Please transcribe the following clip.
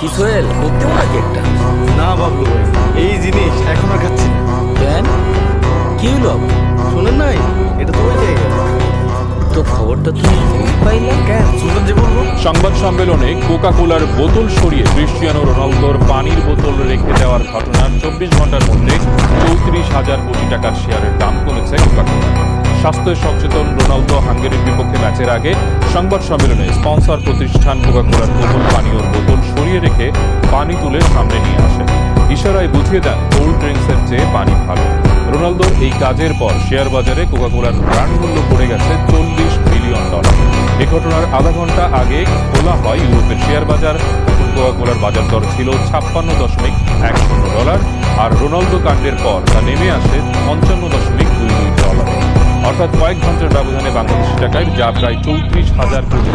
কি সোহেল করতে নাকি একটা? না বাবলু ভাই, এই জিনিস এখন আর খাচ্ছি না। কেন, কি হলো আবার? শোনেন নাই, এটা তো ওই জায়গা। তো খবরটা তুমি কই পাইলা? কেন সুলতান যে বলবো? সংবাদ সম্মেলনে কোকা কোলার বোতল সরিয়ে ক্রিস্টিয়ানো রোনালদোর পানির বোতল রেখে দেওয়ার ঘটনার 24 ঘন্টার মধ্যে 34,000 কোটি টাকার শেয়ারের দাম কমেছে কোকা কোলা। স্বাস্থ্য সচেতন রোনালদো হাঙ্গেরির বিপক্ষে ম্যাচের আগে সংবাদ সম্মেলনে স্পন্সর প্রতিষ্ঠান কোকা কোলার কোমল পানীয়র বোতল সরিয়ে রেখে পানি তুলে সামনে নিয়ে আসেন। ইশারায় বুঝিয়ে দেন কোল্ড ড্রিঙ্কসের চেয়ে পানি ভালো। রোনালদোর এই কাজের পর শেয়ার বাজারে কোকা কোলার ব্র্যান্ড মূল্য পড়ে গেছে $40 বিলিয়ন। এই ঘটনার আধা ঘন্টা আগে খোলা হয় ইউরোপের শেয়ার বাজার। তখন কোকা কোলার বাজার দর ছিল $56.10, আর রোনালদো কাণ্ডের পর তা নেমে আসে $55.22। অর্থাৎ কয়েক ঘন্টার ব্যবধানে বাংলাদেশি টাকায় যা প্রায় 34,000 কোটি